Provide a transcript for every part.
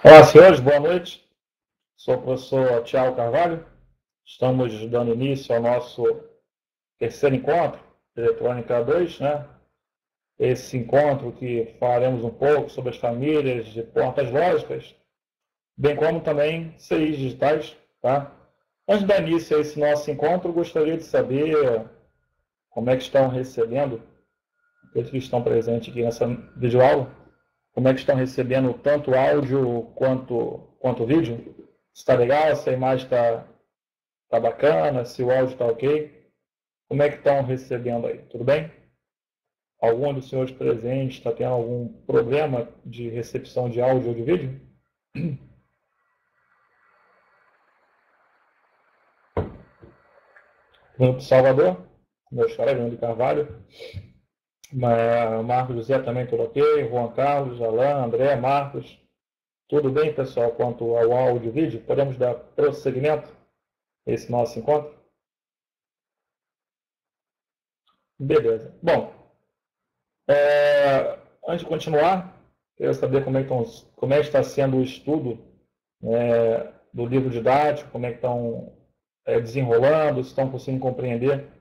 Olá, senhores, boa noite. Sou o professor Tiago Carvalho. Estamos dando início ao nosso terceiro encontro, Eletrônica 2, né? Esse encontro que falaremos um pouco sobre as famílias de portas lógicas, bem como também CIs digitais, tá? Antes de dar início a esse nosso encontro, gostaria de saber como é que estão recebendo, aqueles que estão presentes aqui nessa videoaula, como é que estão recebendo tanto áudio quanto vídeo. Se está legal, se a imagem está bacana, se o áudio está ok. Como é que estão recebendo aí? Tudo bem? Algum dos senhores presentes está tendo algum problema de recepção de áudio ou de vídeo? Grupo Salvador, meus caras, de Carvalho. Marcos José também tudo ok. Juan Carlos, Alain, André, Marcos. Tudo bem, pessoal, quanto ao áudio e vídeo? Podemos dar prosseguimento a esse nosso encontro? Beleza. Bom, antes de continuar, quero saber como é que está sendo o estudo do livro didático, como é que estão desenrolando, se estão conseguindo compreender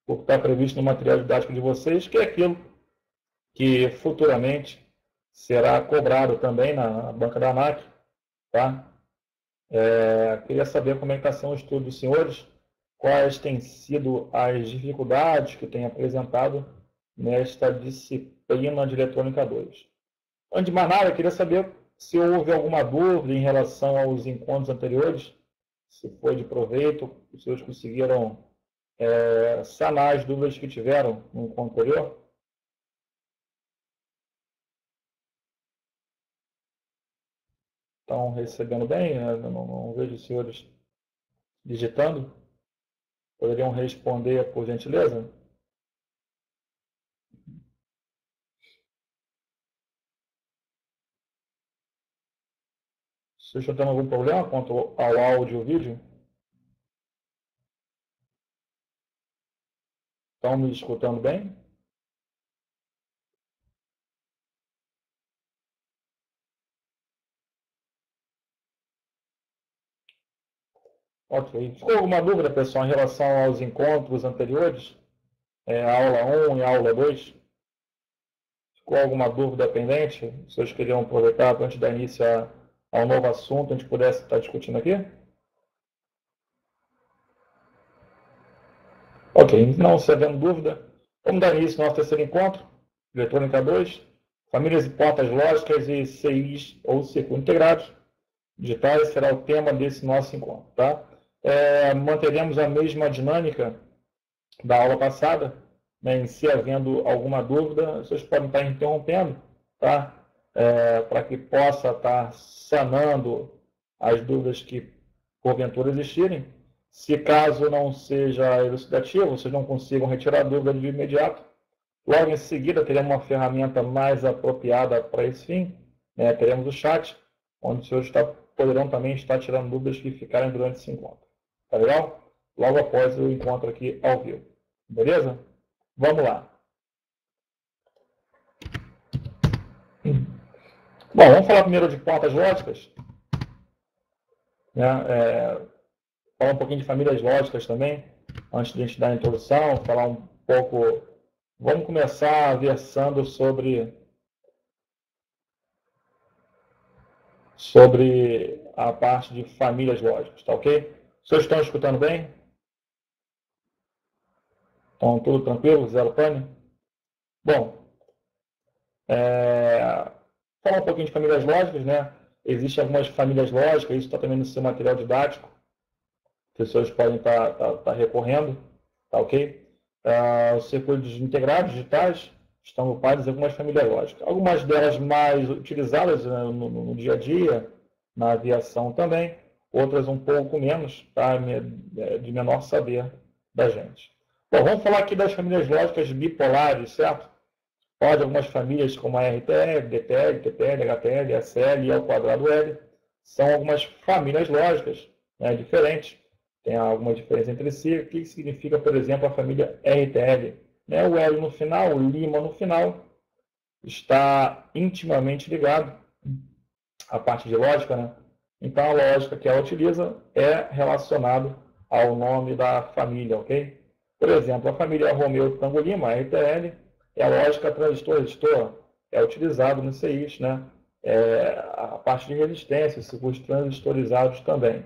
o que está previsto no material didático de vocês, que é aquilo que futuramente será cobrado também na banca da ANAC, tá? Queria saber como é que está sendo o estudo dos senhores, quais têm sido as dificuldades que têm apresentado nesta disciplina de Eletrônica 2. Antes de mais nada, eu queria saber se houve alguma dúvida em relação aos encontros anteriores, se foi de proveito, se os senhores conseguiram sanar as dúvidas que tiveram no encontro anterior. Estão recebendo bem? Não vejo os senhores digitando. Poderiam responder, por gentileza? Vocês estão tendo algum problema quanto ao áudio ou vídeo? Estão me escutando bem? Ok. Ficou alguma dúvida, pessoal, em relação aos encontros anteriores? Aula 1 e aula 2? Ficou alguma dúvida pendente? Vocês queriam aproveitar para antes de dar início ao novo assunto, a gente pudesse estar discutindo aqui? Ok, não se havendo dúvida, vamos dar início ao nosso terceiro encontro, Eletrônica 2, famílias e portas lógicas e CIs ou circuitos integrados digitais será o tema desse nosso encontro, tá? Manteremos a mesma dinâmica da aula passada, né? Em se havendo alguma dúvida, vocês podem estar interrompendo, tá? Para que possa estar sanando as dúvidas que porventura existirem. Se caso não seja elucidativo, vocês não consigam retirar a dúvida de imediato, logo em seguida teremos uma ferramenta mais apropriada para esse fim, né? Teremos o chat, onde os senhores poderão também estar tirando dúvidas que ficarem durante esse encontro. Tá legal? Logo após o encontro aqui ao vivo. Beleza? Vamos lá. Bom, vamos falar primeiro de portas lógicas. Falar um pouquinho de famílias lógicas também, antes de a gente dar a introdução, falar um pouco. Vamos começar versando sobre a parte de famílias lógicas, tá ok? Vocês estão escutando bem? Estão tudo tranquilo? Zero pane? Bom, falar um pouquinho de famílias lógicas, né? Existem algumas famílias lógicas, isso está também no seu material didático, pessoas podem estar recorrendo, tá ok? Os circuitos integrados digitais estão ocupados em algumas famílias lógicas. Algumas delas mais utilizadas, né, no dia a dia, na aviação também, outras um pouco menos, tá? De menor saber da gente. Bom, vamos falar aqui das famílias lógicas bipolares, certo? Pode algumas famílias como a RTL, DTL, TTL, HTL, SL e ao quadrado L, são algumas famílias lógicas, né, diferentes. Tem alguma diferença entre si. O que significa, por exemplo, a família RTL? Né? O L no final, o Lima no final, está intimamente ligado a parte de lógica, né? Então, a lógica que ela utiliza é relacionada ao nome da família, ok? Por exemplo, a família Romeu Tango Lima, a RTL, é a lógica transistor-resistor, é utilizado no CIS, né? A parte de resistência, circuitos transistorizados também,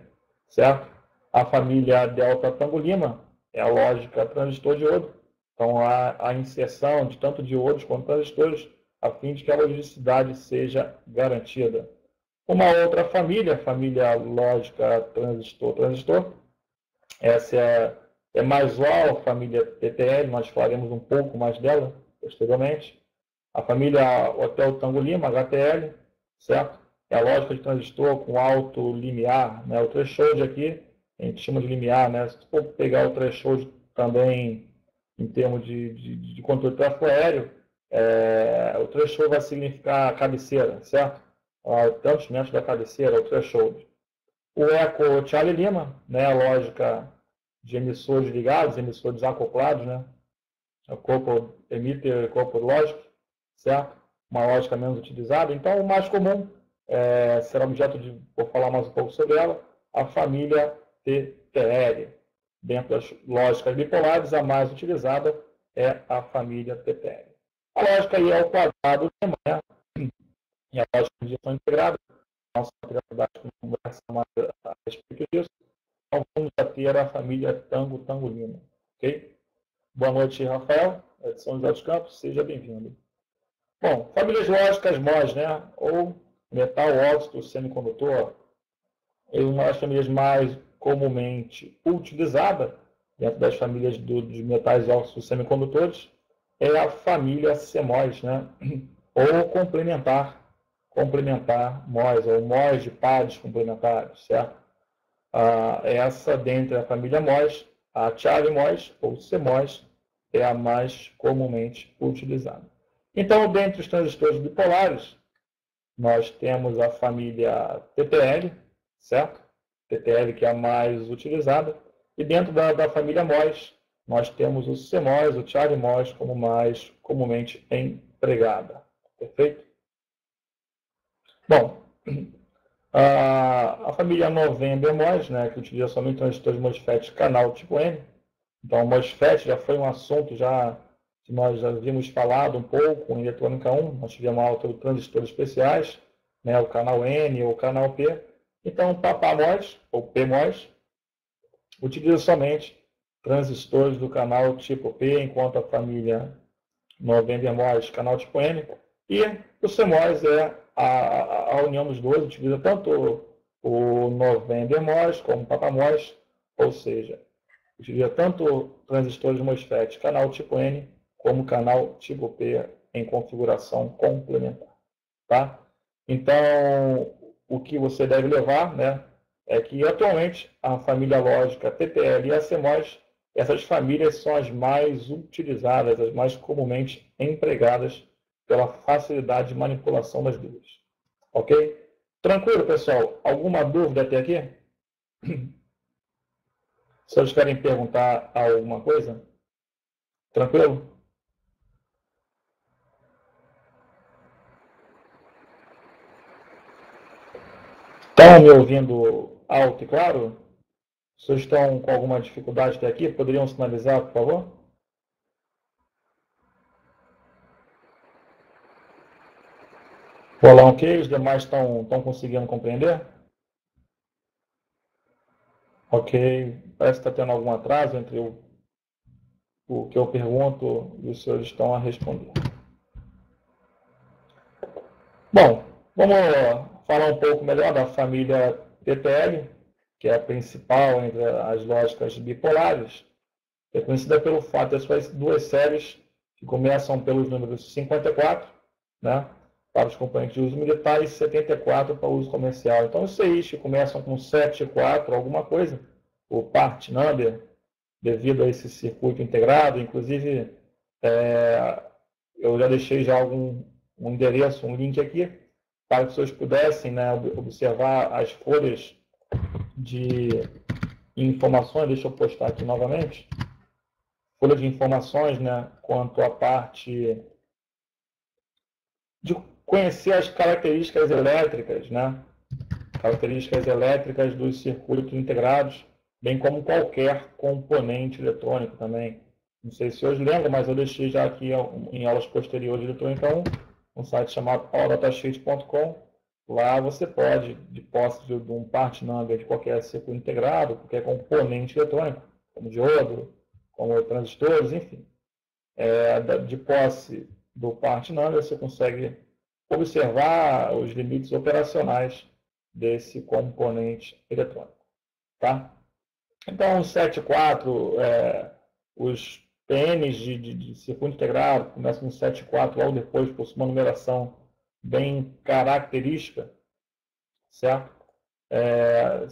certo? A família Delta Tango Lima é a lógica transistor-diodo, então a inserção de tanto diodos quanto transistores, a fim de que a logicidade seja garantida. Uma outra família, a família lógica transistor-transistor, essa é mais usual, a família TTL, nós falaremos um pouco mais dela posteriormente. A família Hotel Tango Lima, HTL, certo? É a lógica de transistor com alto limiar, né? O threshold aqui, a gente chama de limiar, né? Se for pegar o threshold também em termos de controle de tráfego aéreo, o threshold vai significar a cabeceira, certo? Tantos metros da cabeceira, o threshold. O Eco Charlie Lima, né? A lógica de emissores ligados, emissores desacoplados, né? O coupled emitter e coupled logic, certo? Uma lógica menos utilizada. Então, o mais comum será objeto de, vou falar mais um pouco sobre ela, a família TTL. Dentro das lógicas bipolares, a mais utilizada é a família TTL. A lógica aí é o quadrado de manhã, e a lógica de injeção integrada. Nossa materialidade conversa mais a respeito disso. Então, vamos ter a família Tango Lima. Ok? Boa noite, Rafael, de São José dos Campos, seja bem-vindo. Bom, famílias lógicas MOS, né? Ou metal óxido semicondutor, é uma das famílias mais comumente utilizada dentro das famílias dos metais óxidos semicondutores, é a família CMOS, né? Ou complementar MOS, ou MOS de pares complementares, certo? Essa, dentre a família MOS, a chave MOS, ou CMOS, é a mais comumente utilizada. Então, dentre os transistores bipolares, nós temos a família TTL, certo? TTL que é a mais utilizada. E dentro da família MOS, nós temos o CMOS, o chave MOS, como mais comumente empregada. Perfeito? Bom, a família November MOS, né, que utiliza somente transistores MOSFET canal tipo N. Então, o MOSFET já foi um assunto que nós já havíamos falado um pouco em Eletrônica 1. Nós tivemos uma aula de transistores especiais, né, o canal N ou o canal P. Então, o PAPA-MOS, ou PMOS, utiliza somente transistores do canal tipo P, enquanto a família November MOS, canal tipo N. E o CMOS é a união dos dois, utiliza tanto o November MOS como o PAPA-MOS, ou seja, utiliza tanto transistores MOSFET canal tipo N como canal tipo P em configuração complementar. Tá? Então, o que você deve levar, né, é que atualmente a família lógica TTL e a CMOS, essas famílias são as mais utilizadas, as mais comumente empregadas pela facilidade de manipulação das duas. Ok? Tranquilo, pessoal? Alguma dúvida até aqui? Se vocês querem perguntar alguma coisa? Tranquilo? Estão me ouvindo alto e claro? Se vocês estão com alguma dificuldade até aqui, poderiam sinalizar, por favor? Rolar ok? Os demais estão conseguindo compreender? Ok. Parece que está tendo algum atraso entre o que eu pergunto e os senhores estão a responder. Bom, vamos falar um pouco melhor da família TTL, que é a principal entre as lógicas bipolares. É conhecida pelo fato de suas duas séries que começam pelos números 54, né, para os componentes de uso militar e 74 para uso comercial. Então, os CIs que começam com 74, alguma coisa, o part number, devido a esse circuito integrado, inclusive eu já deixei já um endereço, um link aqui, para que vocês pudessem, né, observar as folhas de informações. Deixa eu postar aqui novamente. Folha de informações, né, quanto à parte conhecer as características elétricas, né? Características elétricas dos circuitos integrados, bem como qualquer componente eletrônico também. Não sei se hoje lembra, mas eu deixei já aqui em aulas posteriores de eletrônica 1, um site chamado alldatasheet.com. Lá você pode, de posse de um part number de qualquer circuito integrado, qualquer componente eletrônico, como diodo, como transistores, enfim. De posse do part number, você consegue observar os limites operacionais desse componente eletrônico. Tá? Então, o 7.4, os PNs de circuito integrado, começam no 7.4, logo depois possui uma numeração bem característica, certo?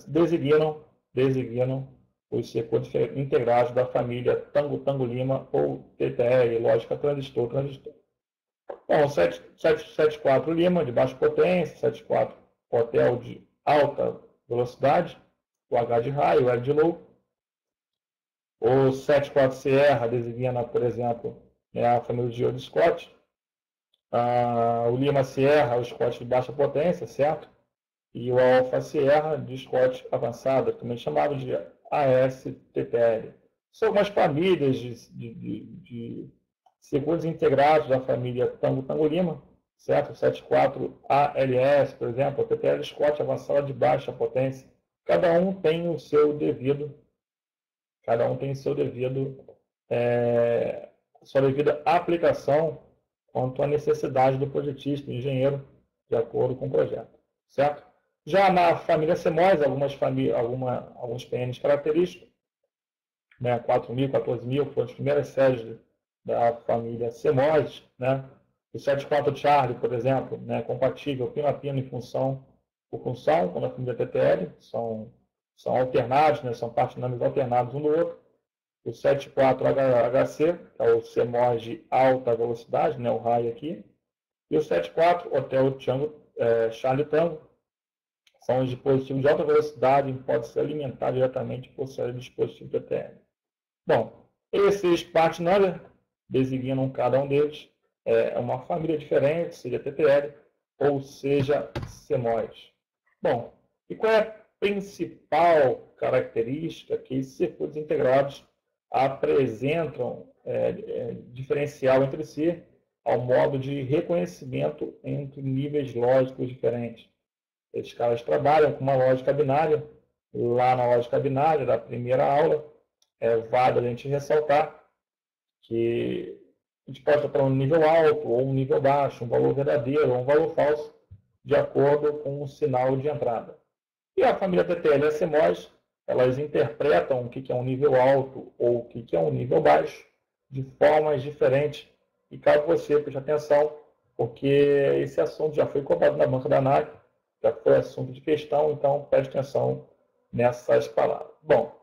Designam os circuitos integrados da família Tango Lima ou TTL, lógica transistor. Bom, 7.4 Lima, de baixa potência, 7.4 Hotel de alta velocidade, o H de high, o L de low. O 7.4 Sierra designa, por exemplo, a família de Diodo Scott. O Lima Sierra, o Scott de baixa potência, certo? E o Alpha Sierra de Scott avançada, também chamado de ASTTL. São algumas famílias de circuitos integrados da família Tango Lima, certo? 7.4 ALS, por exemplo, a TTL Scott avançada de baixa potência. Cada um tem o seu devido, sua devida aplicação quanto à necessidade do projetista, do engenheiro, de acordo com o projeto, certo? Já na família CMOS, alguns PNs característicos, né, 4.000, 14.000, foram as primeiras séries da família CMOS, né? O 7.4 Charlie, por exemplo, né, compatível pino a pino por função, como a família TTL, são alternados, né, são partinâmicos alternados um do outro. O 7.4 HC, que é o CMOS de alta velocidade, né, o high aqui. E o 7.4 Hotel Charlie Tango, são os dispositivos de alta velocidade e podem ser alimentados diretamente por série de dispositivos TTL. Bom, esses part number designam cada um deles uma família diferente, seja TTL ou seja CMOS. Bom, e qual é a principal característica que esses circuitos integrados apresentam diferencial entre si ao modo de reconhecimento entre níveis lógicos diferentes? Esses caras trabalham com uma lógica binária. Lá na lógica binária da primeira aula, vale a gente ressaltar que a gente pode estar para um nível alto ou um nível baixo, um valor verdadeiro ou um valor falso, de acordo com o sinal de entrada. E a família TTL e a CMOS, elas interpretam o que é um nível alto ou o que é um nível baixo de formas diferentes. E cabe você prestar atenção, porque esse assunto já foi cobrado na banca da ANAC, já foi assunto de questão, então preste atenção nessas palavras. Bom,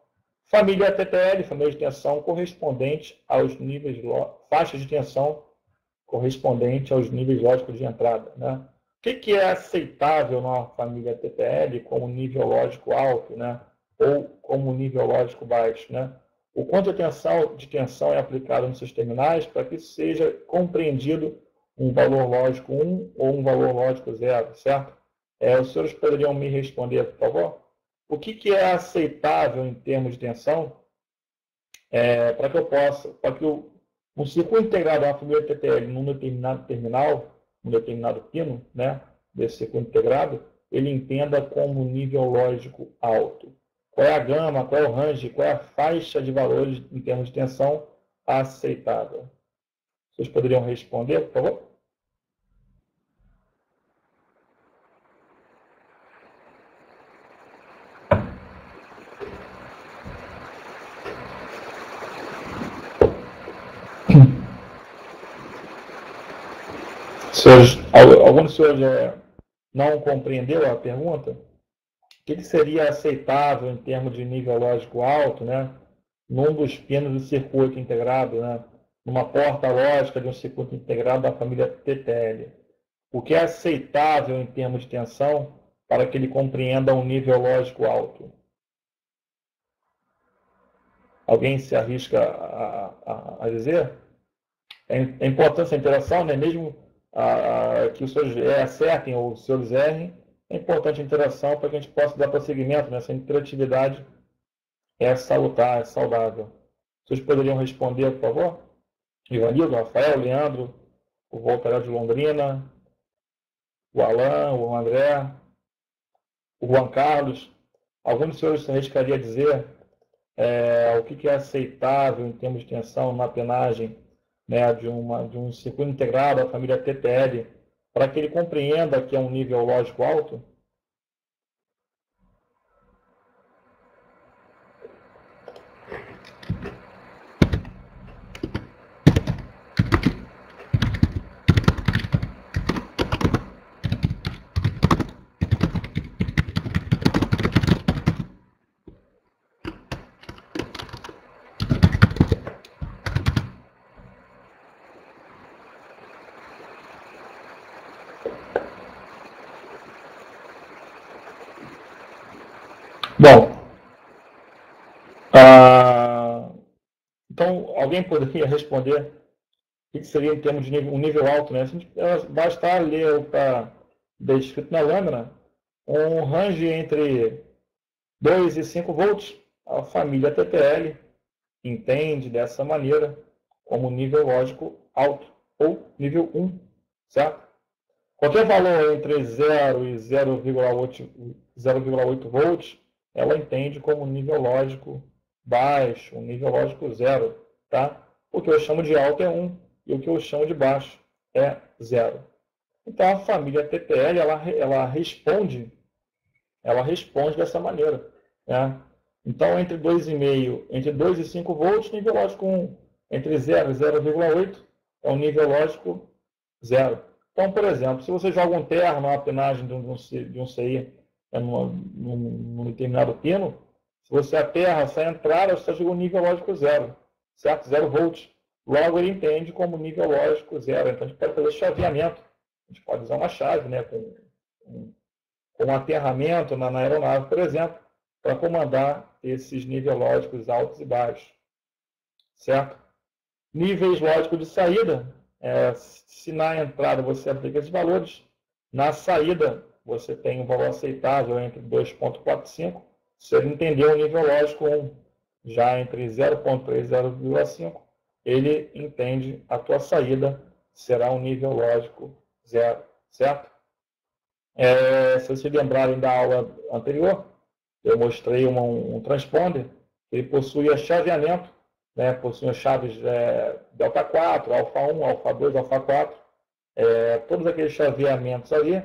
família TTL, família de tensão correspondente aos níveis, faixas de tensão correspondente aos níveis lógicos de entrada, né? O que é aceitável numa família TTL como nível lógico alto, né? Ou como nível lógico baixo, né? O quanto de tensão é aplicado nos seus terminais para que seja compreendido um valor lógico 1 ou um valor lógico 0, certo? Os senhores poderiam me responder, por favor? O que é aceitável em termos de tensão para que um circuito integrado a uma família TTL num determinado terminal, um determinado pino, né, desse circuito integrado, ele entenda como nível lógico alto. Qual é a gama, qual é o range, qual é a faixa de valores em termos de tensão aceitável? Vocês poderiam responder, por favor? Algum dos senhores não compreendeu a pergunta? O que seria aceitável em termos de nível lógico alto, né, num dos pinos do circuito integrado, né, numa porta lógica de um circuito integrado da família TTL? O que é aceitável em termos de tensão para que ele compreenda um nível lógico alto? Alguém se arrisca a dizer? É importante essa interação, né? Mesmo que os senhores acertem ou os senhores errem. É importante a interação para que a gente possa dar prosseguimento nessa interatividade. É salutar, é saudável. Vocês poderiam responder, por favor? Ivanildo, Rafael, Leandro, o Voltarel de Londrina, o Alain, o André, o Juan Carlos. Algum dos senhores se arriscaria a dizer o que é aceitável em termos de tensão na penagem, né, de um circuito integrado da família TTL, para que ele compreenda que é um nível lógico alto? Bom, então alguém poderia responder o que seria em termos de um nível alto, né? Basta ler o que está descrito na lâmina, um range entre 2 e 5 volts, a família TTL entende dessa maneira como nível lógico alto, ou nível 1, certo? Qualquer valor entre 0 e 0,8 volts, ela entende como nível lógico baixo, um nível lógico 0, tá? O que eu chamo de alto é 1 e o que eu chamo de baixo é 0. Então a família TTL ela responde dessa maneira, né? Então entre 2,5, entre 2 e 5 volts, nível lógico 1. Entre 0 e 0,8 é um nível lógico 0. Então, por exemplo, se você joga um terra na penagem de um CI num determinado pino, se você aterra essa entrada, você jogou um nível lógico 0, certo? 0 volts. Logo, ele entende como nível lógico 0. Então, a gente pode fazer chaveamento. A gente pode usar uma chave, né, com um aterramento na aeronave, por exemplo, para comandar esses níveis lógicos altos e baixos, certo? Níveis lógicos de saída, se na entrada você aplica esses valores, na saída você tem um valor aceitável entre 2,45, se ele entender o nível lógico 1, já entre 0,3 e 0,5, ele entende a tua saída será um nível lógico 0, certo? Se vocês se lembrarem da aula anterior, eu mostrei um transponder, ele possui chaveamento, né, possui as chaves delta 4, alfa 1, alfa 2, alfa 4. Todos aqueles chaveamentos ali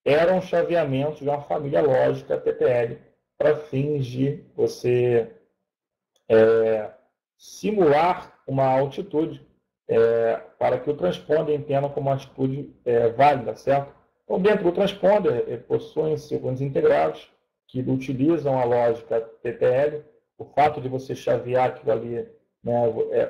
eram chaveamentos de uma família lógica TTL para fins de você simular uma altitude para que o transponder entenda como uma altitude válida, certo? Então, dentro do transponder, possuem circuitos integrados que utilizam a lógica TTL. O fato de você chavear aquilo ali, né,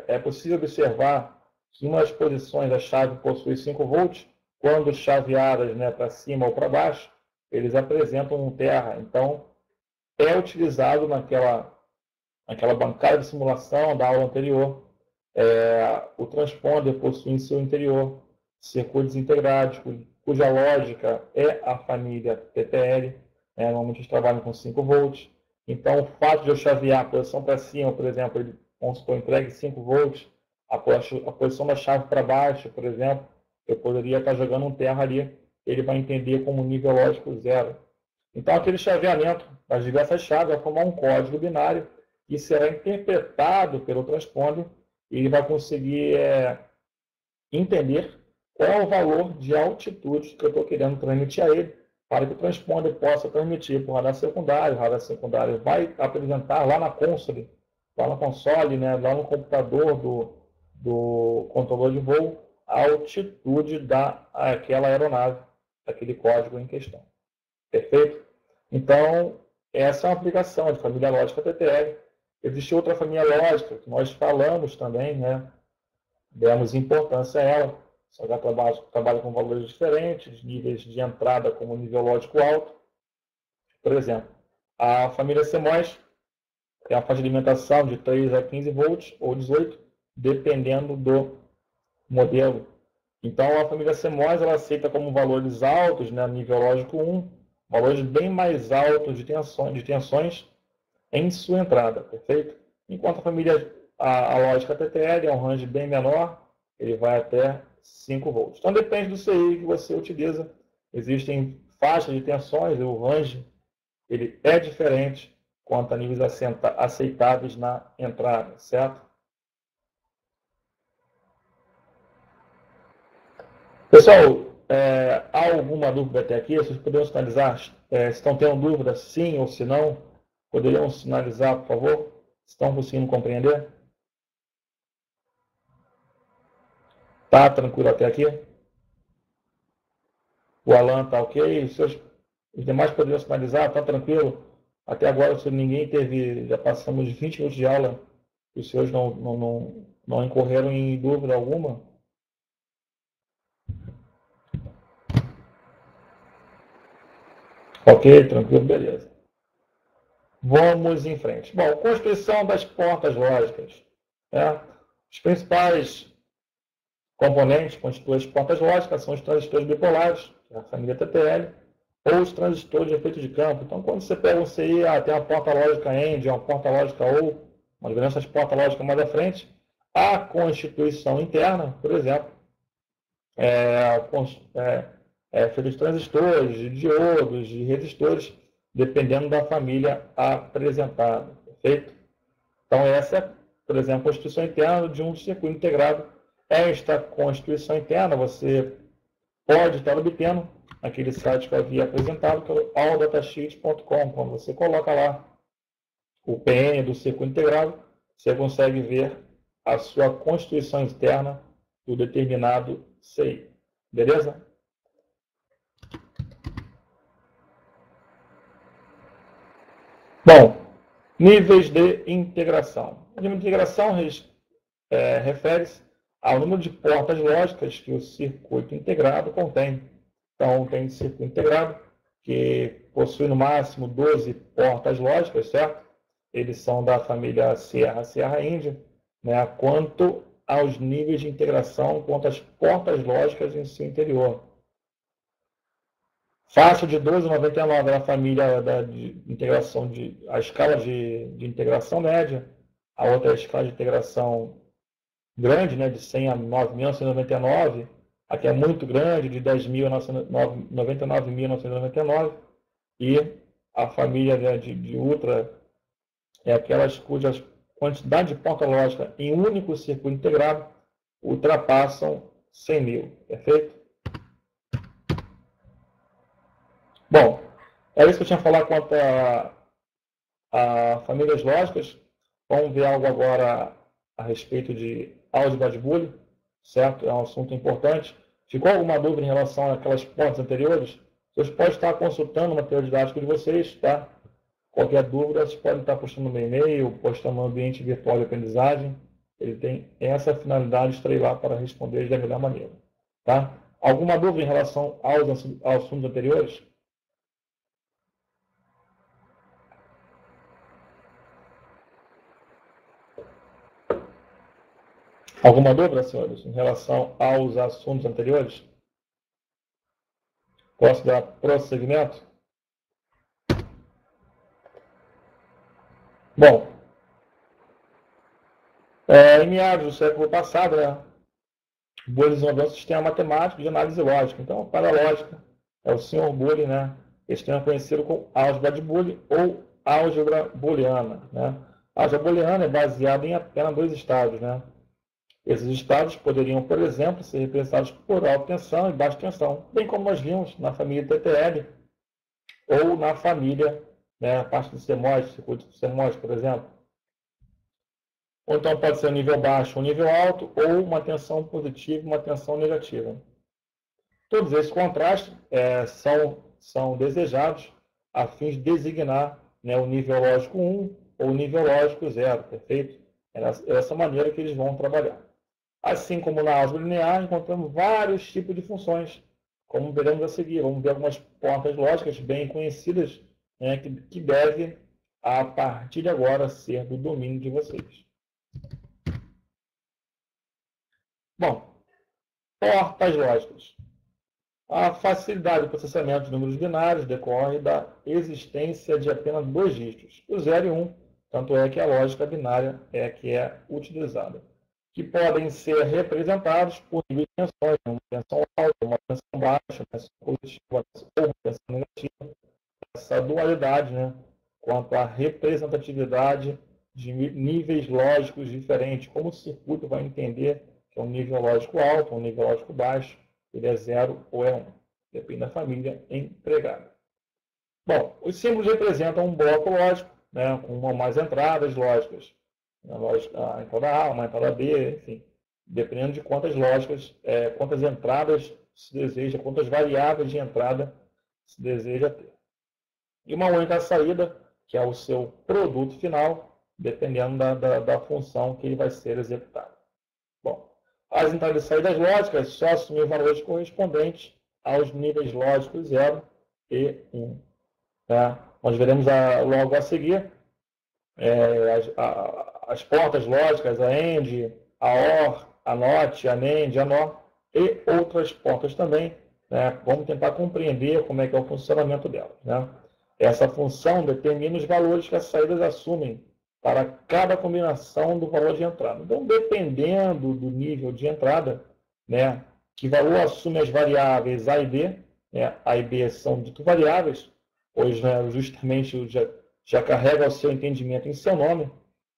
é possível observar que uma das posições da chave possui 5 volts, quando chaveadas, né, para cima ou para baixo, eles apresentam um terra. Então, é utilizado naquela bancada de simulação da aula anterior. O transponder possui em seu interior circuitos integrados, cuja lógica é a família TTL. Normalmente eles trabalham com 5 volts. Então, o fato de eu chavear a posição para cima, por exemplo, ele, vamos supor, entregue 5 volts, a posição da chave para baixo, por exemplo, eu poderia estar jogando um terra ali, ele vai entender como nível lógico 0. Então, aquele chaveamento das diversas chaves vai formar um código binário que será interpretado pelo transponder e ele vai conseguir entender qual é o valor de altitude que eu estou querendo transmitir a ele, para que o transponder possa transmitir para o radar secundário. O radar secundário vai apresentar lá na console, né, lá no computador do controlador de voo, a altitude daquela aeronave, daquele código em questão. Perfeito? Então, essa é uma aplicação de família lógica TTL. Existe outra família lógica que nós falamos também, né? Demos importância a ela. Só já trabalha com valores diferentes, níveis de entrada como nível lógico alto. Por exemplo, a família CMOS tem uma faixa de alimentação de 3 a 15 volts ou 18, dependendo do modelo. Então, a família CMOS ela aceita como valores altos, né, nível lógico 1, valores bem mais altos de tensões em sua entrada, perfeito? Enquanto a lógica TTL é um range bem menor, ele vai até 5 volts. Então, depende do CI que você utiliza. Existem faixas de tensões, o range ele é diferente quanto a níveis aceitáveis na entrada, certo? Pessoal, há alguma dúvida até aqui? Vocês poderiam sinalizar se estão tendo dúvida, sim ou se não? Poderiam sinalizar, por favor? Estão conseguindo compreender? Tá tranquilo até aqui? O Alan tá ok? Os demais poderiam sinalizar? Tá tranquilo? Até agora, se ninguém teve, já passamos 20 minutos de aula, os senhores não incorreram em dúvida alguma? Ok, tranquilo, beleza. Vamos em frente. Bom, construção das portas lógicas. Né? Os principais componentes constituem as portas lógicas são os transistores bipolares, a família TTL, ou os transistores de efeito de campo. Então, quando você pega um CI, tem uma porta lógica AND, uma porta lógica OR, uma diferença de porta lógica mais à frente, a constituição interna, por exemplo, feita de transistores, de diodos, de resistores, dependendo da família apresentada. Perfeito? Então, essa é, por exemplo, a constituição interna de um circuito integrado. Esta constituição interna você pode estar obtendo naquele site que eu havia apresentado, que é o alldatasheet.com. Quando você coloca lá o PN do circuito integrado, você consegue ver a sua constituição interna do determinado CI. Beleza? Bom, níveis de integração. O nível de integração refere-se ao número de portas lógicas que o circuito integrado contém. Então, tem circuito integrado que possui no máximo 12 portas lógicas, certo? Eles são da família Sierra Índia, né? Quanto aos níveis de integração, quanto às portas lógicas em seu interior. Faixa de 12,99 é a família de integração, a escala de integração média, a outra é a escala de integração grande, né, de 100 a 9.999, aqui é muito grande, de 10.000 a 99.999, e a família, né, de ultra é aquelas cujas quantidade de porta lógica em um único circuito integrado ultrapassam 100 mil, perfeito? Bom, é isso que eu tinha a falar quanto a famílias lógicas. Vamos ver algo agora a respeito de álgebra de Boole, certo? É um assunto importante. Ficou alguma dúvida em relação àquelas portas anteriores? Vocês podem estar consultando o material didático de vocês, tá? Qualquer dúvida, vocês podem estar postando no e-mail, postando no ambiente virtual de aprendizagem. Ele tem essa finalidade de estar lá para responder da melhor maneira, tá? Alguma dúvida em relação aos assuntos anteriores? Alguma dúvida, senhores, em relação aos assuntos anteriores? Posso dar prosseguimento? Bom, em meados do século passado, né, Boole desenvolveu um sistema matemático de análise lógica. Então, para a lógica, é o senhor Boole, né? Esse tema é conhecido como álgebra de Boole ou álgebra booleana, né? A álgebra booleana é baseada em apenas dois estágios, né? Esses estados poderiam, por exemplo, ser representados por alta tensão e baixa tensão, bem como nós vimos na família TTL ou na família, né, a parte do CMOS, circuito do CMOS, por exemplo. Ou então pode ser um nível baixo, um nível alto, ou uma tensão positiva e uma tensão negativa. Todos esses contrastes são desejados a fim de designar, né, o nível lógico 1 ou o nível lógico 0, perfeito? É dessa maneira que eles vão trabalhar. Assim como na álgebra linear, encontramos vários tipos de funções, como veremos a seguir. Vamos ver algumas portas lógicas bem conhecidas, né, que deve, a partir de agora, ser do domínio de vocês. Bom, Portas lógicas. A facilidade do processamento de números binários decorre da existência de apenas 2 dígitos, o 0 e 1, tanto é que a lógica binária é a que é utilizada, que podem ser representados por níveis de tensões, uma tensão alta, uma tensão baixa, uma tensão positiva ou uma tensão negativa. Essa dualidade, né, quanto à representatividade de níveis lógicos diferentes, como o circuito vai entender que é um nível lógico alto, um nível lógico baixo, ele é 0 ou é 1, depende da família empregada. Bom, os símbolos representam um bloco lógico, né, com uma ou mais entradas lógicas. A entrada A, uma entrada B, enfim, dependendo de quantas lógicas, quantas entradas se deseja, quantas variáveis de entrada se deseja ter. E uma única saída, que é o seu produto final, dependendo da função que ele vai ser executado. Bom, as entradas e saídas lógicas só assumem valores correspondentes aos níveis lógicos 0 e 1. Tá? Nós veremos logo a seguir as portas lógicas, a AND, a OR, a NOT, a NAND, a NOR e outras portas também. Né? Vamos tentar compreender como é que é o funcionamento delas. Né? Essa função determina os valores que as saídas assumem para cada combinação do valor de entrada. Então, dependendo do nível de entrada, né, que valor assume as variáveis A e B, né, A e B são dito variáveis, pois né, justamente já carrega o seu entendimento em seu nome,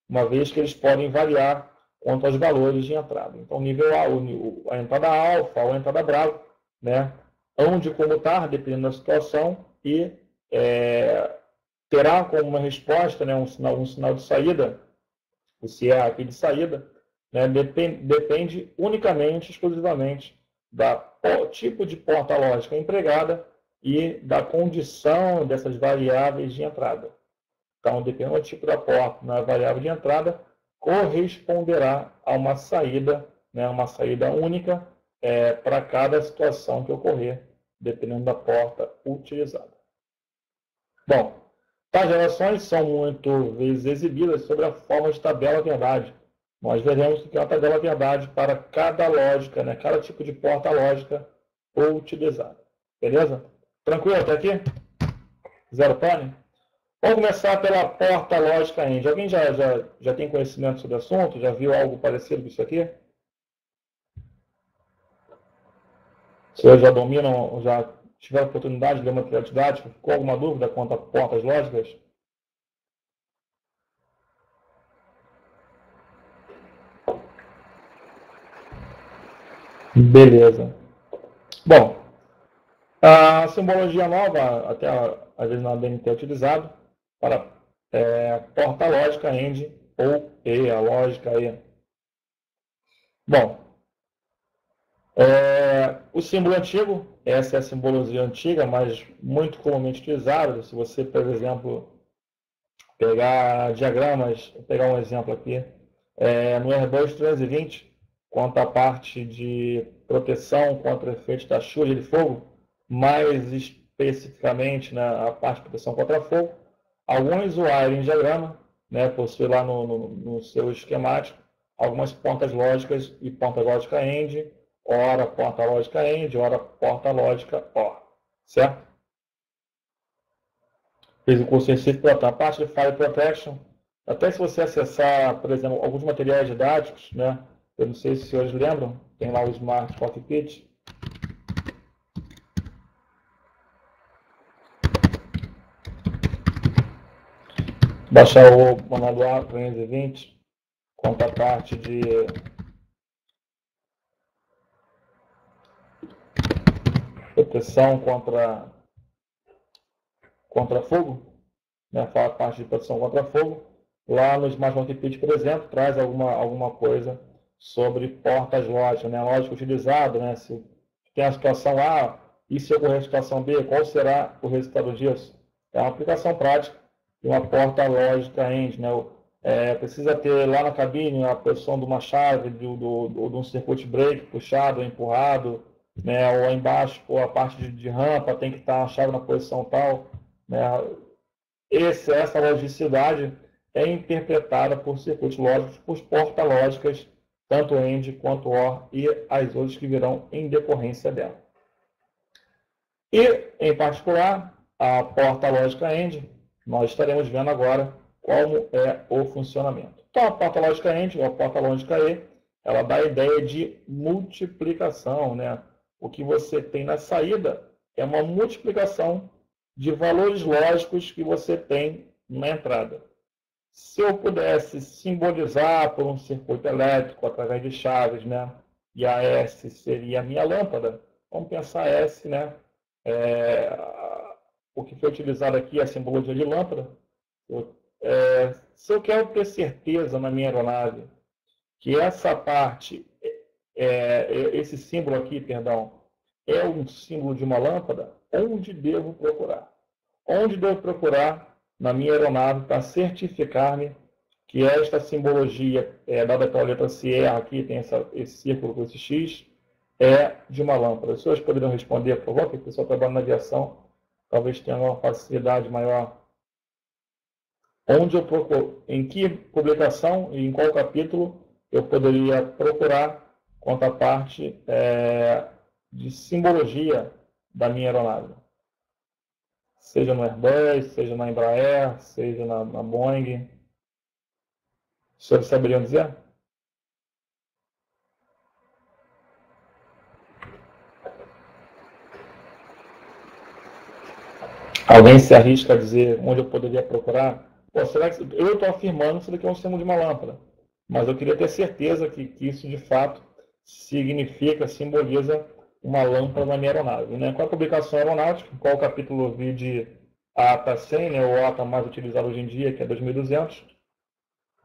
uma vez que eles podem variar quanto aos valores de entrada. Então, nível A, a entrada alfa ou a entrada brava, né, onde comutar, dependendo da situação, e terá como uma resposta, né, um sinal de saída, o se é aqui de saída, né, depende unicamente, exclusivamente, do tipo de porta lógica empregada e da condição dessas variáveis de entrada. Então, dependendo do tipo da porta, na variável de entrada, corresponderá a uma saída, né, uma saída única para cada situação que ocorrer, dependendo da porta utilizada. Bom, tais relações são muitas vezes exibidas sobre a forma de tabela verdade. Nós veremos que é uma tabela verdade para cada lógica, né, cada tipo de porta lógica utilizada. Beleza? Tranquilo até aqui? Zero pane? Vamos começar pela porta lógica AND. Alguém já tem conhecimento sobre o assunto? Já viu algo parecido com isso aqui? Se vocês já dominam, já tiveram a oportunidade de ler material didático, ficou alguma dúvida quanto a portas lógicas? Beleza. Bom, a simbologia nova, até às vezes na DNT é utilizado para porta lógica AND ou E, a lógica E. Bom, o símbolo antigo, essa é a simbologia antiga, mas muito comumente utilizada. Se você, por exemplo, pegar diagramas, vou pegar um exemplo aqui, no R2 320, quanto à parte de proteção contra efeitos da chuva de fogo, mais especificamente a parte de proteção contra fogo, alguns wiring diagrama, né, possui lá no seu esquemático algumas pontas lógicas e ponta lógica AND, ora porta lógica AND, ora porta lógica OR, certo? Fiz o curso científico para a parte de Fire Protection. Até se você acessar, por exemplo, alguns materiais didáticos, né? Eu não sei se os senhores lembram, tem lá o Smart Cockpit. Baixar o manual 320, quanto à parte de proteção contra fogo, né? Fala a parte de proteção contra fogo. Lá no Smart Cockpit, por exemplo, traz alguma coisa sobre portas lógicas, né? Lógica utilizada, né? Se tem a situação A e se ocorrer a situação B, qual será o resultado disso? É uma aplicação prática de uma porta lógica AND, né? Precisa ter lá na cabine a posição de uma chave, de um circuit break puxado ou empurrado, né? Ou embaixo, ou a parte de rampa tem que estar a chave na posição tal, né? Essa logicidade é interpretada por circuitos lógicos, por portas lógicas tanto AND quanto OR e as outras que virão em decorrência dela. E, em particular, a porta lógica AND, nós estaremos vendo agora como é o funcionamento. Então, a porta lógica AND, ou a porta lógica E, ela dá a ideia de multiplicação, né? O que você tem na saída é uma multiplicação de valores lógicos que você tem na entrada. Se eu pudesse simbolizar por um circuito elétrico através de chaves, né? E a S seria a minha lâmpada, vamos pensar S, né? O que foi utilizado aqui é a simbologia de lâmpada. Se eu quero ter certeza na minha aeronave que essa parte, esse símbolo aqui, perdão, é um símbolo de uma lâmpada, onde devo procurar? Onde devo procurar na minha aeronave para certificar-me que esta simbologia, dada pela letra CR, aqui tem esse círculo com esse X, é de uma lâmpada? As pessoas poderiam responder, por favor, porque o pessoal trabalha na aviação, talvez tenha uma facilidade maior. Onde eu procuro? Em que publicação e em qual capítulo eu poderia procurar quanto à parte de simbologia da minha aeronave? Seja no Airbus, seja na Embraer, seja na Boeing. Os senhores saberiam dizer? Alguém se arrisca a dizer onde eu poderia procurar? Pô, será que eu estou afirmando que isso daqui é um símbolo de uma lâmpada, mas eu queria ter certeza que isso de fato significa, simboliza uma lâmpada na minha aeronave. Né? Qual a publicação aeronáutica? Qual o capítulo eu vi de ATA 100, né, o ATA mais utilizado hoje em dia, que é 2200,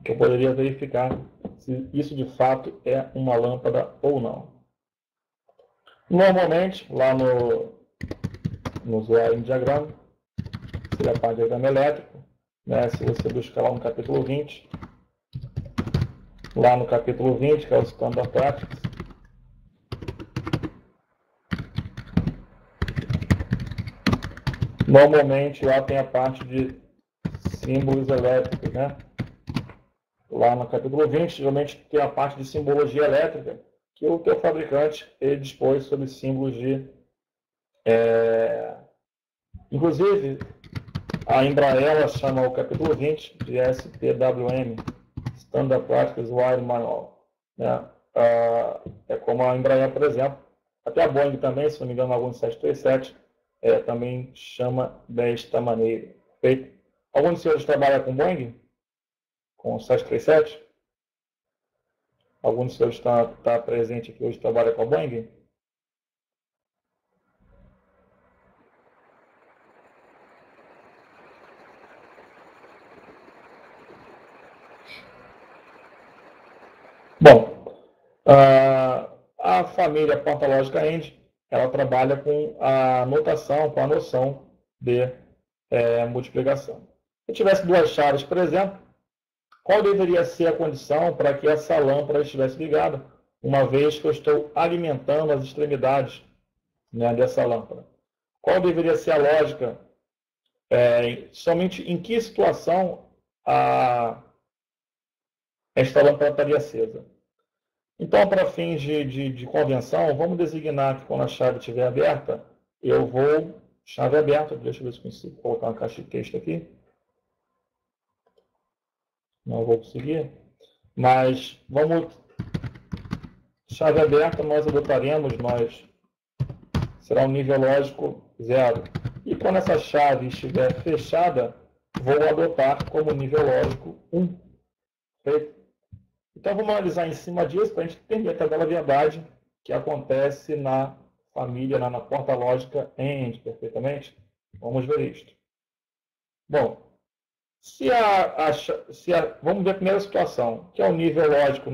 que eu poderia verificar se isso de fato é uma lâmpada ou não. Normalmente, lá no wiring diagrama, seria a parte de diagrama elétrico, né? Se você buscar lá no capítulo 20, lá no capítulo 20, que é o Standard Practice, normalmente lá tem a parte de símbolos elétricos, né? Lá no capítulo 20, geralmente tem a parte de simbologia elétrica, que o teu fabricante ele dispôs sobre símbolos de... Inclusive, a Embraer chama o capítulo 20 de SPWM, Standard Practice Wiring Manual. Né? É como a Embraer, por exemplo. Até a Boeing também, se não me engano, alguns 737, também chama desta maneira. Feito. Algum dos senhores trabalha com Boeing? Com 737? Algum dos senhores está presente aqui hoje, trabalha com a Boeing? Bom, a família porta lógica AND, ela trabalha com a notação, com a noção de multiplicação. Se eu tivesse duas chaves, por exemplo, qual deveria ser a condição para que essa lâmpada estivesse ligada, uma vez que eu estou alimentando as extremidades, né, dessa lâmpada? Qual deveria ser a lógica? Somente em que situação esta lâmpada estaria acesa? Então, para fins de convenção, vamos designar que quando a chave estiver aberta, eu vou... Chave aberta, deixa eu ver se consigo colocar uma caixa de texto aqui. Não vou conseguir. Mas vamos... Chave aberta, nós adotaremos, será um nível lógico 0. E quando essa chave estiver fechada, vou adotar como nível lógico 1. Feito? Então, vamos analisar em cima disso para a gente entender a tabela verdade que acontece na família, na porta lógica AND, perfeitamente. Vamos ver isto. Bom, vamos ver a primeira situação, que é o nível lógico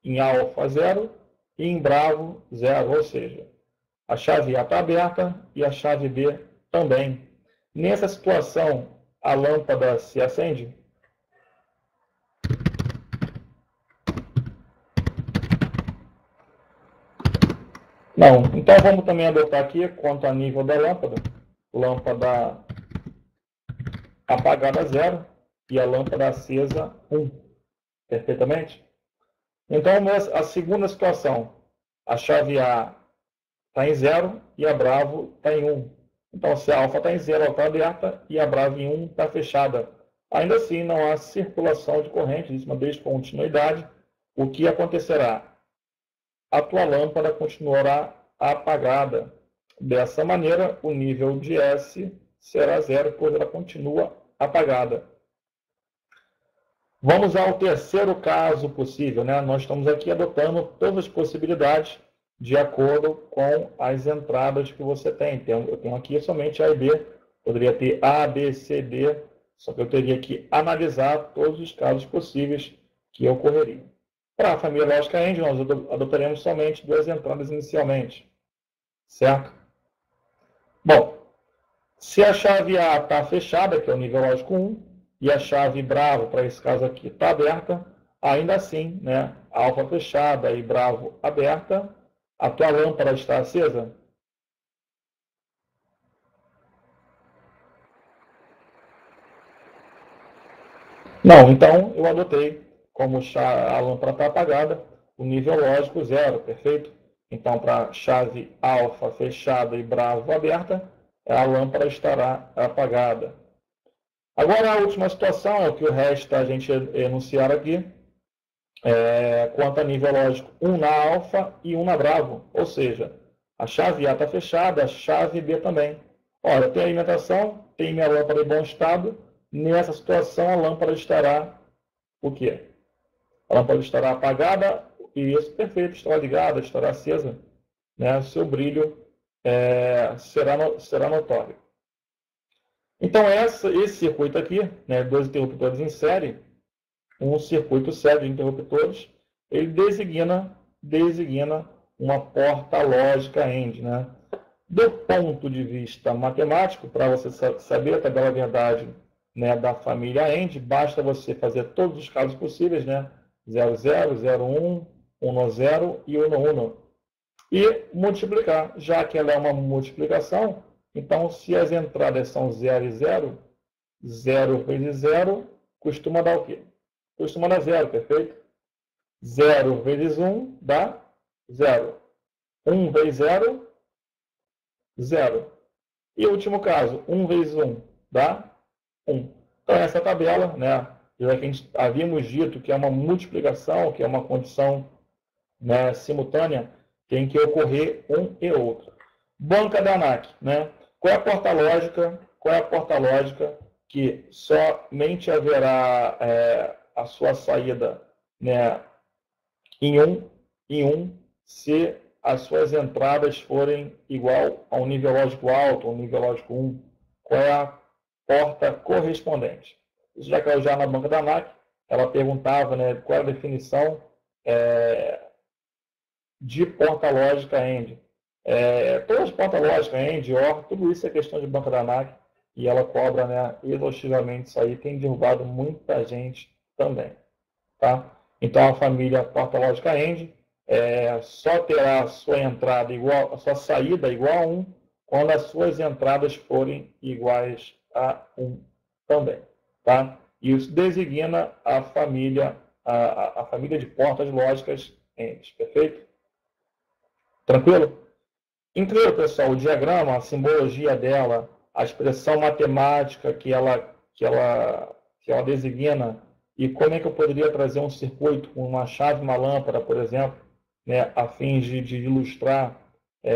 em alfa 0 e em bravo 0, ou seja, a chave A está aberta e a chave B também. Nessa situação, a lâmpada se acende? Não. Então, vamos também adotar aqui, quanto a nível da lâmpada, lâmpada apagada 0 e a lâmpada acesa 1. Perfeitamente? Então, a segunda situação, a chave A está em 0 e a Bravo está em 1. Então, se a alfa está em 0, ela está aberta, e a Bravo em 1 está fechada. Ainda assim, não há circulação de corrente, existe uma descontinuidade. O que acontecerá? A tua lâmpada continuará apagada. Dessa maneira, o nível de S será 0, pois ela continua apagada. Vamos ao terceiro caso possível, né? Nós estamos aqui adotando todas as possibilidades de acordo com as entradas que você tem. Eu tenho aqui somente A e B, poderia ter A, B, C, D, só que eu teria que analisar todos os casos possíveis que ocorreriam. Para a família lógica AND, nós adotaremos somente duas entradas inicialmente, certo? Bom, se a chave A está fechada, que é o nível lógico 1, e a chave Bravo, para esse caso aqui, está aberta, ainda assim, né, alfa fechada e Bravo aberta, a tua lâmpada está acesa? Não, então eu adotei como a lâmpada está apagada, o nível lógico 0, perfeito? Então, para a chave alfa fechada e Bravo aberta, a lâmpada estará apagada. Agora, a última situação é o que o resta a gente enunciar aqui, quanto a nível lógico 1 na alfa e 1 na Bravo, ou seja, a chave A está fechada, a chave B também. Olha, tem alimentação, tem minha lâmpada em bom estado, nessa situação a lâmpada estará o quê? A lâmpada estará apagada, e isso, perfeito, estará ligada, estará acesa, né? O seu brilho será notório. Então, esse circuito aqui, né, dois interruptores em série, um circuito sério de interruptores, ele designa uma porta lógica AND, né? Do ponto de vista matemático, para você saber a tabela verdade, né, da família AND, basta você fazer todos os casos possíveis, né? 0, 0, 0, 1, 1, 0 e 1, 1. E multiplicar, já que ela é uma multiplicação, então se as entradas são 0 e 0, 0 vezes 0 costuma dar o quê? Costuma dar 0, perfeito? 0 vezes 1 dá 0. 1 vezes 0, 0. E o último caso, 1 vezes 1 dá 1. Então, essa tabela, né, já que a gente havíamos dito que é uma multiplicação, que é uma condição, né, simultânea, tem que ocorrer um e outro. Banca da ANAC, né? Qual é a porta lógica? Qual é a porta lógica que somente haverá a sua saída, né, em um se as suas entradas forem igual a um nível lógico alto, ou um nível lógico 1? Qual é a porta correspondente? Isso já caiu já na banca da ANAC. Ela perguntava, né, qual é a definição de porta lógica AND. Todas as portas lógicas AND, OR, tudo isso é questão de banca da ANAC, e ela cobra, né, exaustivamente isso aí, tem derrubado muita gente também. Tá? Então, a família porta lógica AND só terá a sua entrada igual, a sua saída igual a 1 quando as suas entradas forem iguais a 1 também. Tá? Isso designa a família de portas lógicas AND, perfeito? Tranquilo? Incrível, pessoal, o diagrama, a simbologia dela, a expressão matemática que ela designa, e como é que eu poderia trazer um circuito com uma chave, uma lâmpada, por exemplo, né, a fim de ilustrar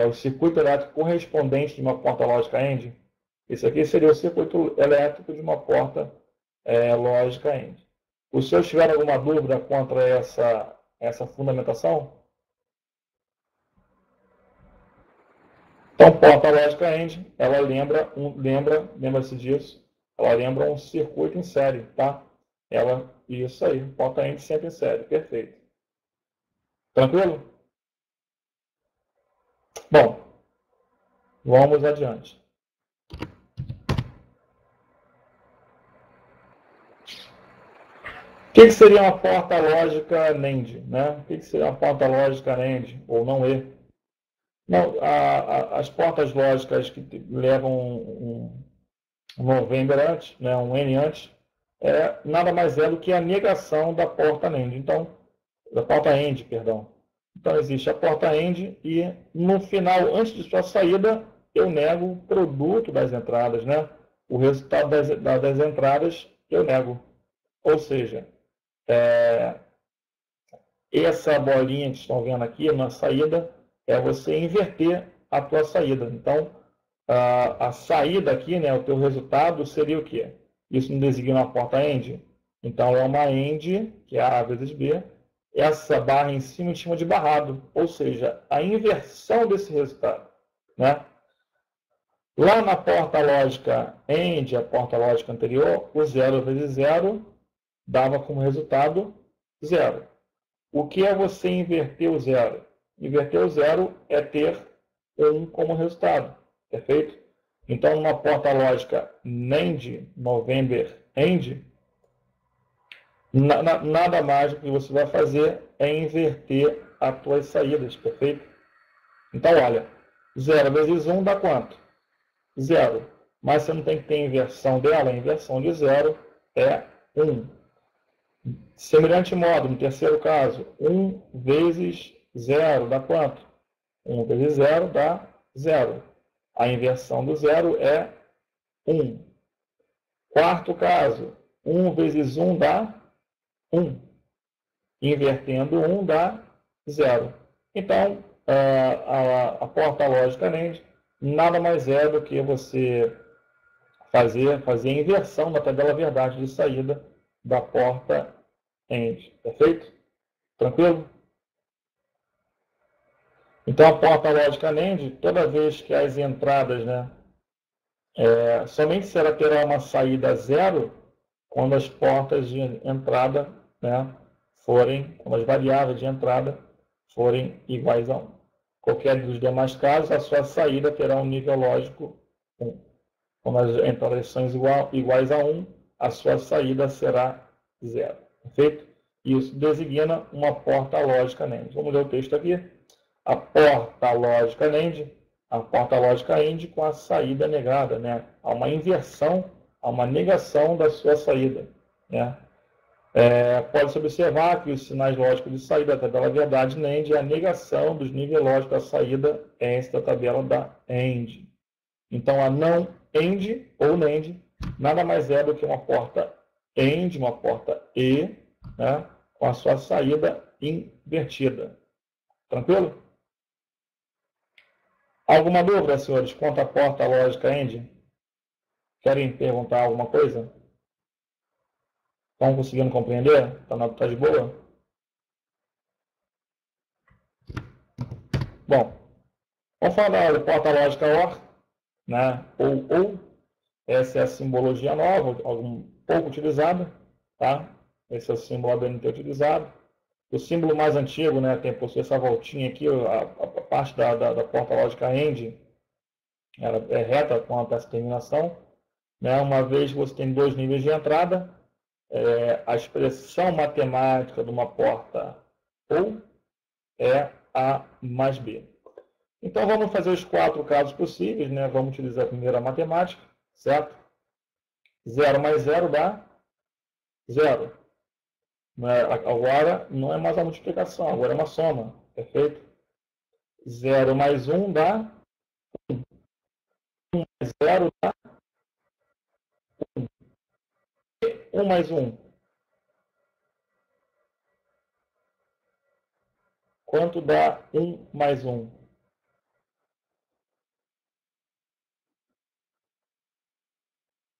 o circuito elétrico correspondente de uma porta lógica AND. Esse aqui seria o circuito elétrico de uma porta lógica AND. Os senhores tiveram alguma dúvida contra essa fundamentação? Então, porta lógica AND, ela lembra-se disso, ela lembra um circuito em série, tá? Isso aí, porta AND sempre em série, perfeito. Tranquilo? Bom, vamos adiante. O que seria uma porta lógica NAND, né? O que seria uma porta lógica NAND, ou não E? Não, as portas lógicas que levam um November antes, né, um N antes, nada mais é do que a negação da porta NAND. Então, da porta end, perdão. Então, existe a porta end e no final, antes de sua saída, eu nego o produto das entradas, né? O resultado das entradas eu nego. Ou seja, essa bolinha que estão vendo aqui na saída é você inverter a tua saída. Então, a saída aqui, né, o teu resultado seria o quê? Isso não designa uma porta end? Então, é uma end, que é A vezes B, essa barra em cima de barrado, ou seja, a inversão desse resultado, né? Lá na porta lógica AND, a porta lógica anterior, o 0 vezes 0 dava como resultado 0. O que é você inverter o 0? Inverter o 0 é ter 1 como resultado, perfeito? Então, numa porta lógica NAND, November AND, nada mais do que você vai fazer é inverter as tuas saídas, perfeito? Então, olha, 0 vezes 1 dá quanto? 0. Mas você não tem que ter inversão dela, a inversão de 0 é 1. Semelhante modo, no terceiro caso, 1 vezes 0 dá quanto? 1 vezes 0 dá 0. A inversão do 0 é 1. Quarto caso, 1 vezes 1 dá 1. Invertendo 1 dá 0. Então, a porta lógica NAND nada mais é do que você fazer a inversão da tabela verdade de saída da porta AND. Perfeito? Tranquilo? Então, a porta lógica NAND, toda vez que as entradas, né, somente ela terá uma saída 0 quando as portas de entrada, né, quando as variáveis de entrada forem iguais a 1. Qualquer dos demais casos, a sua saída terá um nível lógico 1. Quando as entradas são iguais a 1, a sua saída será 0. Perfeito? Isso designa uma porta lógica NAND. Vamos ler o texto aqui. A porta lógica NAND, a porta lógica AND com a saída negada, né? Há uma inversão, há uma negação da sua saída, né? Pode-se observar que os sinais lógicos de saída da tabela verdade NAND é a negação dos níveis lógicos da saída esta tabela da AND. Então, a não AND ou NAND nada mais é do que uma porta AND, uma porta E, né, com a sua saída invertida. Tranquilo? Alguma dúvida, senhores, quanto à porta lógica AND? Querem perguntar alguma coisa? Estão conseguindo compreender? Está de boa? Bom, vamos falar da porta lógica OR, né? Ou. Essa é a simbologia nova, pouco utilizada, tá? Esse é o símbolo ABNT utilizado. O símbolo mais antigo, né, possui essa voltinha aqui, a parte da porta lógica AND, ela é reta com essa terminação, né? Uma vez que você tem dois níveis de entrada, a expressão matemática de uma porta OU é A mais B. Então, vamos fazer os 4 casos possíveis, né? Vamos utilizar primeiro a matemática, certo? 0 mais 0 dá 0. Agora, não é mais a multiplicação, agora é uma soma, perfeito? 0 mais 1 dá 1. 1 mais 0 dá 1. 1 mais 1. Quanto dá 1 mais 1?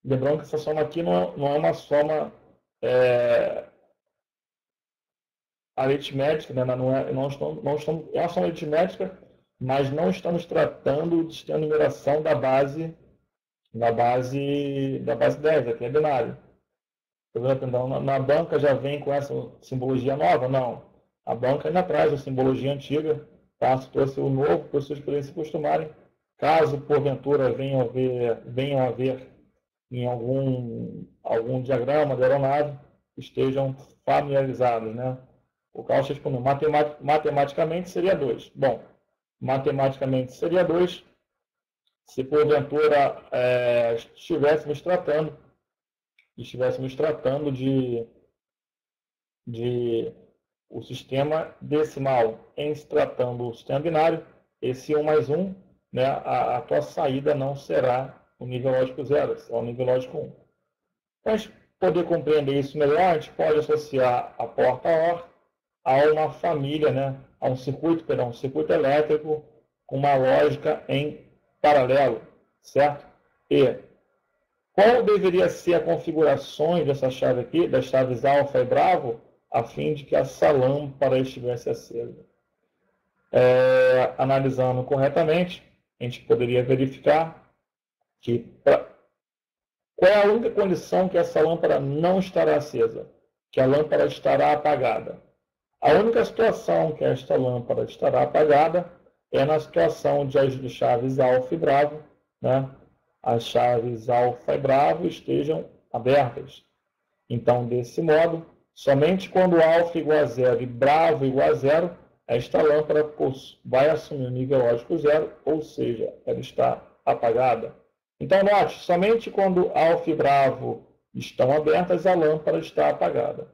Lembrando que essa soma aqui não é uma soma aritmética, né? É uma soma aritmética, mas não estamos tratando de numeração da base 10, aqui é binário. Então, na banca já vem com essa simbologia nova? Não. A banca ainda traz a simbologia antiga, tá? Se trouxe o novo, para os seus clientes se acostumarem. Caso, porventura, venham a ver em algum diagrama da aeronave, estejam familiarizados, né? O Carlos respondeu, matematicamente seria 2. Bom, matematicamente seria 2 se porventura estivéssemos tratando de o sistema decimal, em se tratando do sistema binário, esse 1 mais 1, né, a tua saída não será o nível lógico 0, será o nível lógico 1. Para poder compreender isso melhor, a gente pode associar a porta OR a uma família, né, a um circuito elétrico com uma lógica em paralelo, certo? E qual deveria ser a configuração dessa chave aqui, das chaves alfa e bravo, a fim de que essa lâmpada estivesse acesa? Analisando corretamente, a gente poderia verificar que qual é a única condição que essa lâmpada não estará acesa? Que a lâmpada estará apagada. A única situação que esta lâmpada estará apagada é na situação de as chaves alfa e bravo, né? As chaves alfa e bravo estejam abertas. Então, desse modo, somente quando alfa igual a 0 e bravo igual a 0, esta lâmpada vai assumir o nível lógico 0, ou seja, ela está apagada. Então, note, somente quando alfa e bravo estão abertas, a lâmpada está apagada.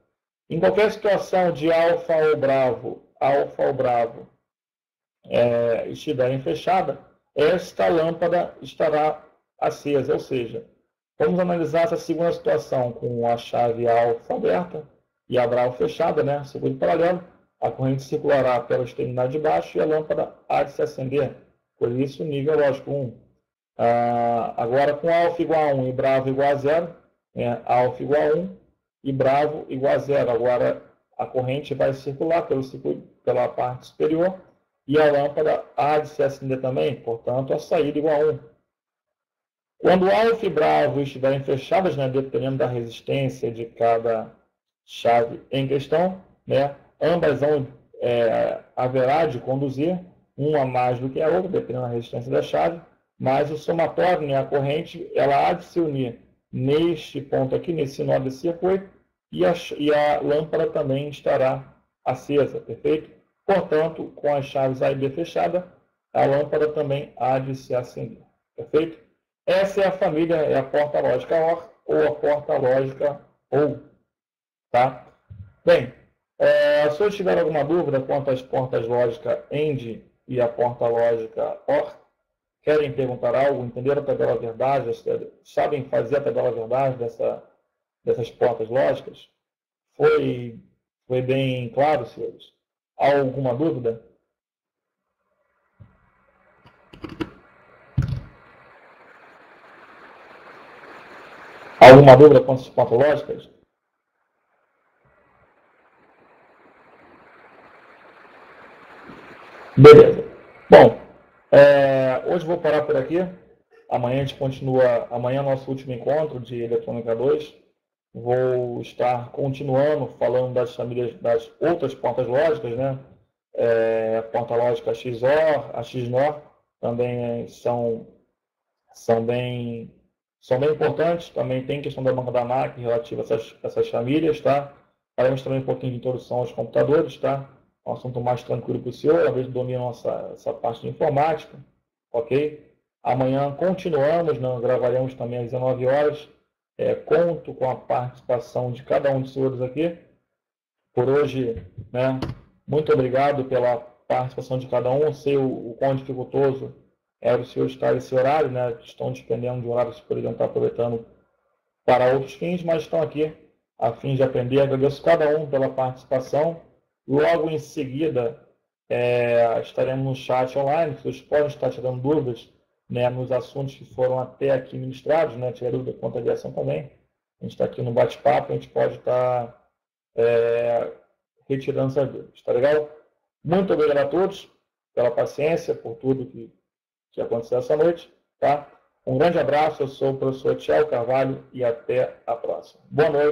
Em qualquer situação de alfa ou bravo estiverem fechada, esta lâmpada estará acesa, ou seja, vamos analisar essa segunda situação com a chave alfa aberta e a bravo fechada, né? Circuito paralelo, a corrente circulará pela extremidade de baixo e a lâmpada há de se acender, por isso nível lógico 1. Agora com alfa igual a 1 e bravo igual a 0, alfa igual a 1 e bravo igual a 0. Agora a corrente vai circular pela parte superior e a lâmpada há de se acender também, portanto a saída igual a 1. Quando alfa e bravo estiverem fechadas, né, dependendo da resistência de cada chave em questão, né, ambas vão haverá de conduzir, uma mais do que a outra, dependendo da resistência da chave, mas o somatório, né, a corrente, ela há de se unir neste ponto aqui, nesse nó desse circuito, e a lâmpada também estará acesa, perfeito? Portanto, com as chaves A e B fechadas, a lâmpada também há de se acender, perfeito? Essa é a família, é a porta lógica OR ou a porta lógica OU, tá? Bem, se eu tiver alguma dúvida quanto às portas lógica AND e a porta lógica OR, querem perguntar algo, entenderam a tabela verdade, sabem fazer a tabela verdade dessas portas lógicas? Foi bem claro, senhores? Há alguma dúvida? Alguma dúvida quanto às portas lógicas? Beleza. Bom, hoje vou parar por aqui. Amanhã a gente continua. Amanhã é nosso último encontro de Eletrônica 2. Vou estar continuando falando das famílias das outras portas lógicas, né? A porta lógica XOR, a XNOR também são bem importantes. Também tem questão da banca da máquina relativa a essas famílias, tá? Faremos também um pouquinho de introdução aos computadores, tá? Um assunto mais tranquilo para o senhor, às vezes domina essa parte de informática, ok? Amanhã continuamos, gravaremos também às 19 horas. Conto com a participação de cada um dos senhores aqui. Por hoje, né, muito obrigado pela participação de cada um. Eu sei o quão dificultoso é o senhor estar nesse horário, né? Estão dependendo de horários que poderiam estar aproveitando para outros fins, mas estão aqui a fim de aprender. Agradeço cada um pela participação. Logo em seguida, estaremos no chat online, vocês podem estar tirando dúvidas, né, nos assuntos que foram até aqui ministrados, né, tiver dúvida quanto à aviação também. A gente está aqui no bate-papo, a gente pode estar retirando essas dúvidas, tá legal? Muito obrigado a todos pela paciência, por tudo que aconteceu essa noite, tá? Um grande abraço, eu sou o professor Thiago Carvalho e até a próxima. Boa noite.